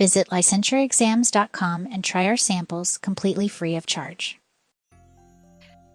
Visit licensureexams.com and try our samples completely free of charge.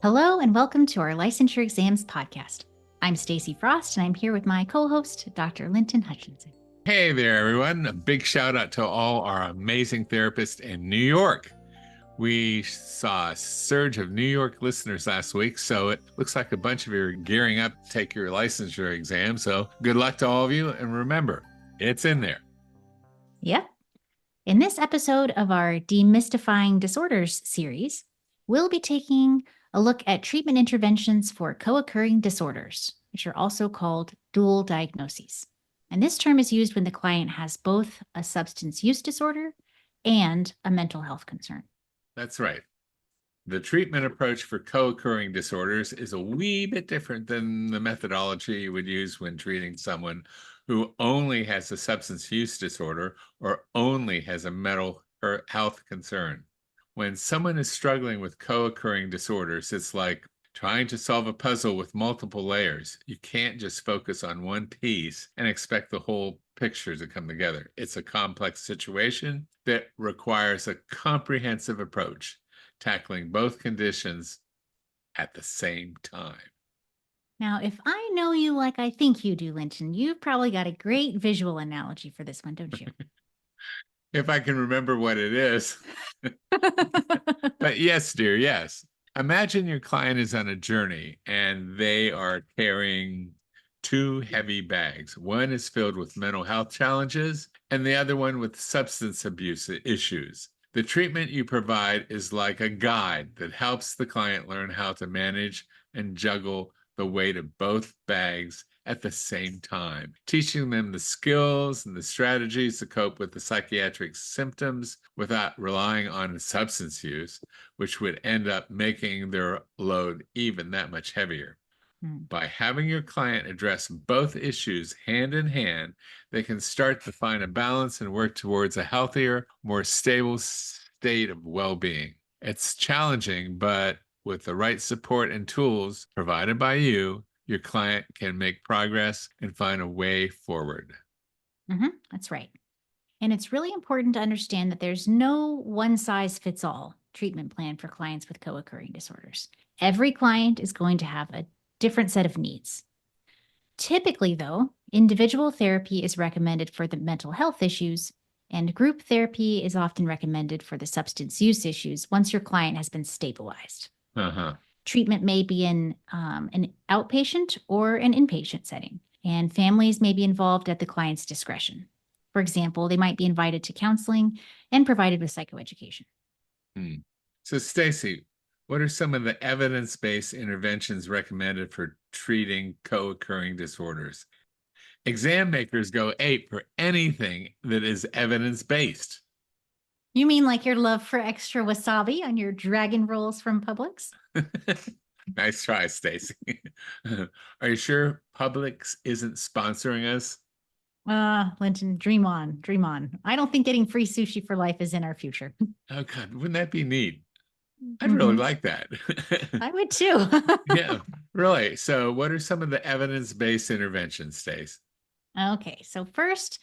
Hello and welcome to our Licensure Exams podcast. I'm Stacy Frost and I'm here with my co-host, Dr. Linton Hutchinson. Hey there, everyone. A big shout out to all our amazing therapists in New York. We saw a surge of New York listeners last week, so it looks like a bunch of you are gearing up to take your licensure exam. So good luck to all of you. And remember, it's in there. Yep. In this episode of our Demystifying Disorders series, we'll be taking a look at treatment interventions for co-occurring disorders, which are also called dual diagnoses. And this term is used when the client has both a substance use disorder and a mental health concern. That's right. The treatment approach for co-occurring disorders is a wee bit different than the methodology you would use when treating someone who only has a substance use disorder or only has a mental health concern. When someone is struggling with co-occurring disorders, it's like trying to solve a puzzle with multiple layers. You can't just focus on one piece and expect the whole picture to come together. It's a complex situation that requires a comprehensive approach, tackling both conditions at the same time. Now, if I know you like I think you do, Linton, you've probably got a great visual analogy for this one, don't you? If I can remember what it is. But yes, dear, yes. Imagine your client is on a journey and they are carrying two heavy bags. One is filled with mental health challenges and the other one with substance abuse issues. The treatment you provide is like a guide that helps the client learn how to manage and juggle the weight of both bags at the same time, teaching them the skills and the strategies to cope with the psychiatric symptoms without relying on substance use, which would end up making their load even that much heavier. By having your client address both issues hand in hand, they can start to find a balance and work towards a healthier, more stable state of well-being. It's challenging, but with the right support and tools provided by you, your client can make progress and find a way forward. That's right. And it's really important to understand that there's no one-size-fits-all treatment plan for clients with co-occurring disorders. Every client is going to have a different set of needs. Typically, though, individual therapy is recommended for the mental health issues, and group therapy is often recommended for the substance use issues once your client has been stabilized. Treatment may be in an outpatient or an inpatient setting, and families may be involved at the client's discretion. For example, they might be invited to counseling and provided with psychoeducation. So, Stacy, what are some of the evidence-based interventions recommended for treating co-occurring disorders? Exam makers go ape for anything that is evidence-based. You mean like your love for extra wasabi on your dragon rolls from Publix? Nice try, Stacy. Are you sure Publix isn't sponsoring us? Linton, dream on, dream on. I don't think getting free sushi for life is in our future. Oh, God, wouldn't that be neat? I'd really like that. I would too. Yeah, really. So what are some of the evidence-based interventions, Stace? Okay, so first,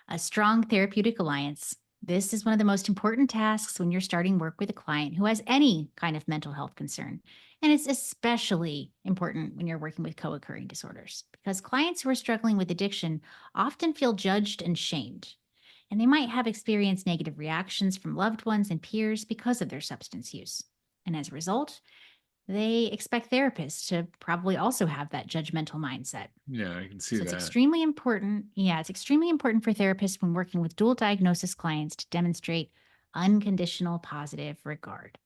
a strong therapeutic alliance. This is one of the most important tasks when you're starting work with a client who has any kind of mental health concern. And it's especially important when you're working with co-occurring disorders because clients who are struggling with addiction often feel judged and shamed. And they might have experienced negative reactions from loved ones and peers because of their substance use. And as a result, they expect therapists to probably also have that judgmental mindset. Yeah, I can see that. It's extremely important. Yeah, it's extremely important for therapists when working with dual diagnosis clients to demonstrate unconditional positive regard.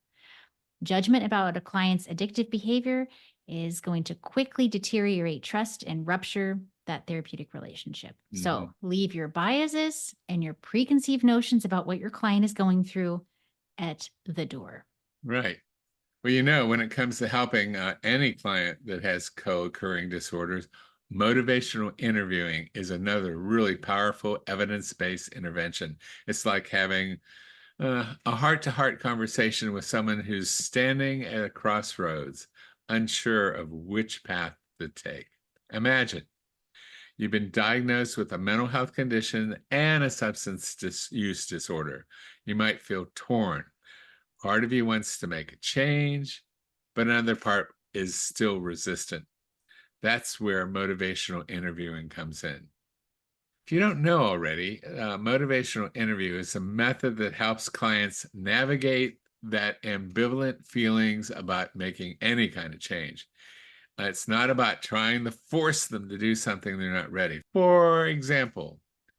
Judgment about a client's addictive behavior is going to quickly deteriorate trust and rupture that therapeutic relationship. So leave your biases and your preconceived notions about what your client is going through at the door. Right. Well, when it comes to helping any client that has co-occurring disorders, motivational interviewing is another really powerful evidence-based intervention. It's like having a heart-to-heart conversation with someone who's standing at a crossroads, unsure of which path to take. Imagine You've been diagnosed with a mental health condition and a use disorder. You might feel torn. Part of you wants to make a change, but another part is still resistant. That's where motivational interviewing comes in. If you don't know already, motivational interview is a method that helps clients navigate that ambivalent feelings about making any kind of change. It's not about trying to force them to do something they're not ready. For example,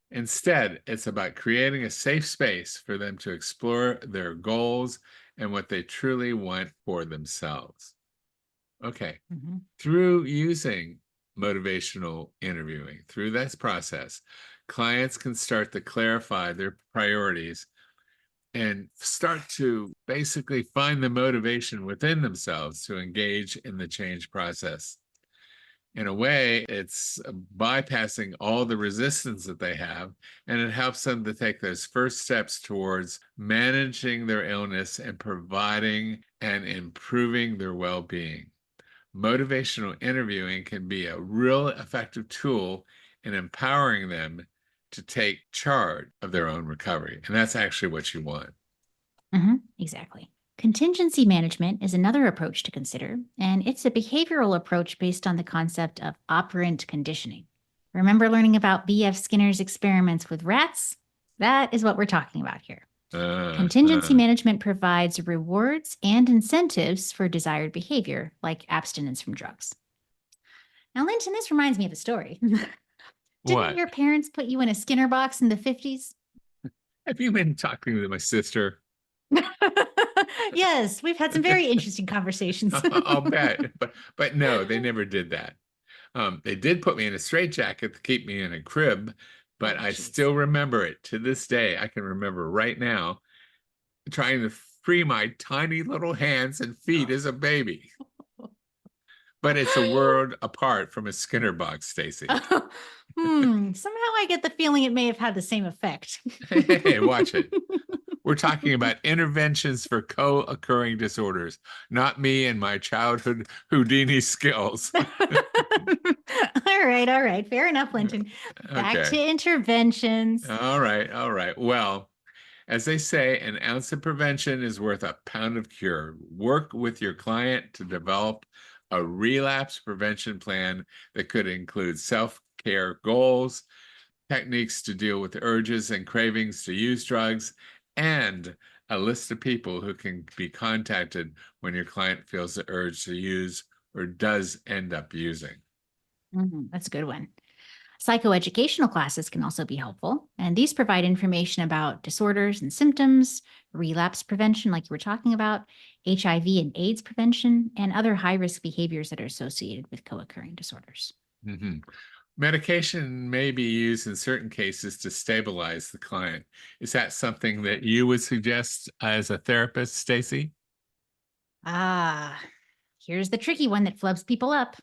instead, it's about creating a safe space for them to explore their goals and what they truly want for themselves. Okay. Through using motivational interviewing, through this process, clients can start to clarify their priorities and start to basically find the motivation within themselves to engage in the change process. In a way, it's bypassing all the resistance that they have, and it helps them to take those first steps towards managing their illness and providing and improving their well-being. Motivational interviewing can be a real effective tool in empowering them to take charge of their own recovery. And that's actually what you want. Exactly. Contingency management is another approach to consider, and it's a behavioral approach based on the concept of operant conditioning. Remember learning about B.F. Skinner's experiments with rats? That is what we're talking about here. Contingency management provides rewards and incentives for desired behavior, like abstinence from drugs. Now, Linton, this reminds me of a story. Didn't your parents put you in a Skinner box in the 50s? Have you been talking to my sister? Yes, we've had some very interesting conversations. I'll bet. But no, they never did that. They did put me in a straitjacket to keep me in a crib, but I still remember it to this day. I can remember right now trying to free my tiny little hands and feet as a baby. But it's a world apart from a Skinner box, Stacy. Somehow I get the feeling it may have had the same effect. Hey, watch it. We're talking about interventions for co-occurring disorders, not me and my childhood Houdini skills. All right. Fair enough, Linton. Back to interventions. All right. Well, as they say, an ounce of prevention is worth a pound of cure. Work with your client to develop a relapse prevention plan that could include self-care goals, techniques to deal with urges and cravings to use drugs, and a list of people who can be contacted when your client feels the urge to use or does end up using. That's a good one. Psychoeducational classes can also be helpful, and these provide information about disorders and symptoms, relapse prevention, like you were talking about, HIV and AIDS prevention, and other high-risk behaviors that are associated with co-occurring disorders. Medication may be used in certain cases to stabilize the client. Is that something that you would suggest as a therapist, Stacy? Here's the tricky one that flubs people up.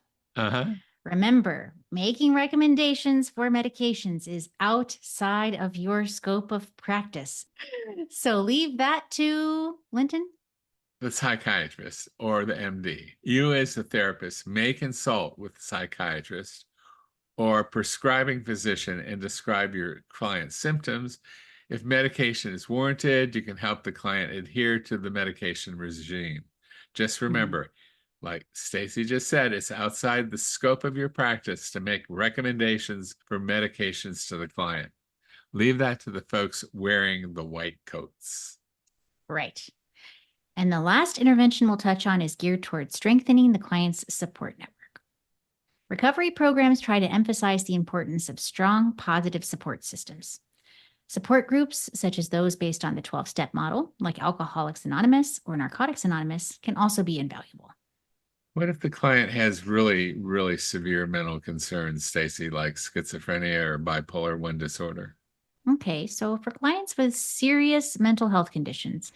Remember, making recommendations for medications is outside of your scope of practice. So leave that to Linton? The psychiatrist or the MD. You as a therapist may consult with the psychiatrist or prescribing physician and describe your client's symptoms. If medication is warranted, you can help the client adhere to the medication regime. Just remember, like Stacy just said, it's outside the scope of your practice to make recommendations for medications to the client. Leave that to the folks wearing the white coats. Right. And the last intervention we'll touch on is geared towards strengthening the client's support network. Recovery programs try to emphasize the importance of strong, positive support systems. Support groups, such as those based on the 12-step model, like Alcoholics Anonymous or Narcotics Anonymous, can also be invaluable. What if the client has really, really severe mental concerns, Stacy, like schizophrenia or bipolar 1 disorder? Okay, so for clients with serious mental health conditions,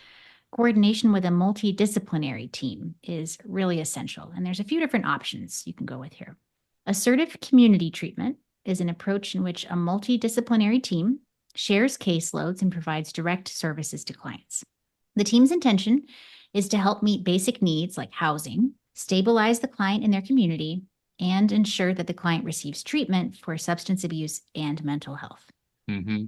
coordination with a multidisciplinary team is really essential. And there's a few different options you can go with here. Assertive community treatment is an approach in which a multidisciplinary team shares caseloads and provides direct services to clients. The team's intention is to help meet basic needs like housing, stabilize the client in their community, and ensure that the client receives treatment for substance abuse and mental health. Mm-hmm.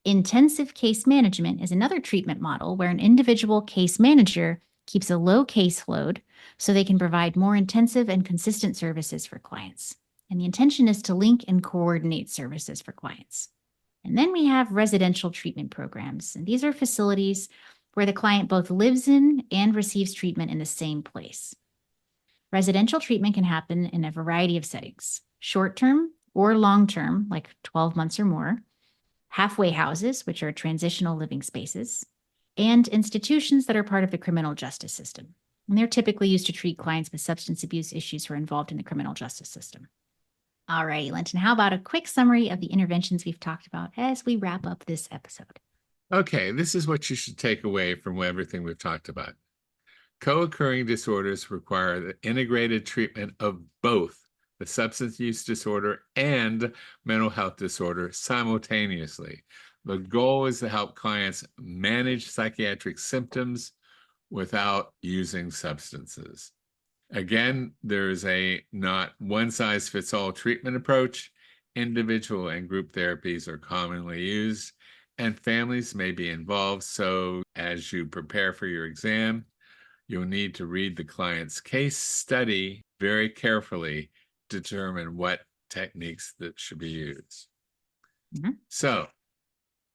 Intensive case management is another treatment model where an individual case manager keeps a low caseload so they can provide more intensive and consistent services for clients. And the intention is to link and coordinate services for clients. And then we have residential treatment programs. And these are facilities where the client both lives in and receives treatment in the same place. Residential treatment can happen in a variety of settings, short-term or long-term, like 12 months or more, halfway houses, which are transitional living spaces, and institutions that are part of the criminal justice system. And they're typically used to treat clients with substance abuse issues who are involved in the criminal justice system. All righty, Linton, how about a quick summary of the interventions we've talked about as we wrap up this episode? Okay, this is what you should take away from everything we've talked about. Co-occurring disorders require the integrated treatment of both the substance use disorder and mental health disorder simultaneously. The goal is to help clients manage psychiatric symptoms without using substances. Again, there is a not one-size-fits-all treatment approach. Individual and group therapies are commonly used, and families may be involved. So as you prepare for your exam, you'll need to read the client's case study very carefully to determine what techniques that should be used. Mm-hmm. So,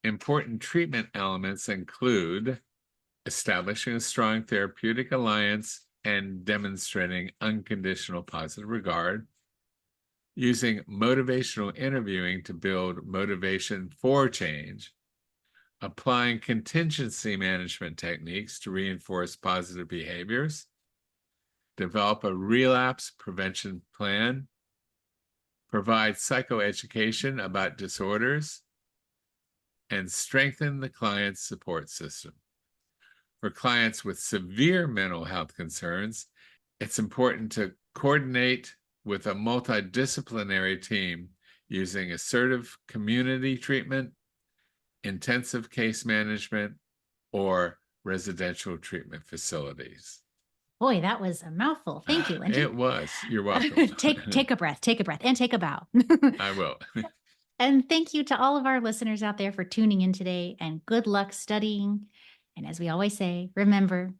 important treatment elements include establishing a strong therapeutic alliance and demonstrating unconditional positive regard, using motivational interviewing to build motivation for change, applying contingency management techniques to reinforce positive behaviors, develop a relapse prevention plan, provide psychoeducation about disorders, and strengthen the client's support system. For clients with severe mental health concerns, it's important to coordinate with a multidisciplinary team using assertive community treatment, intensive case management, or residential treatment facilities. Boy, that was a mouthful. Thank you, Linton. It was. You're welcome. Take a breath, and take a bow. I will. And thank you to all of our listeners out there for tuning in today, and good luck studying. And as we always say, remember,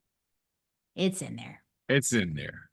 it's in there. It's in there.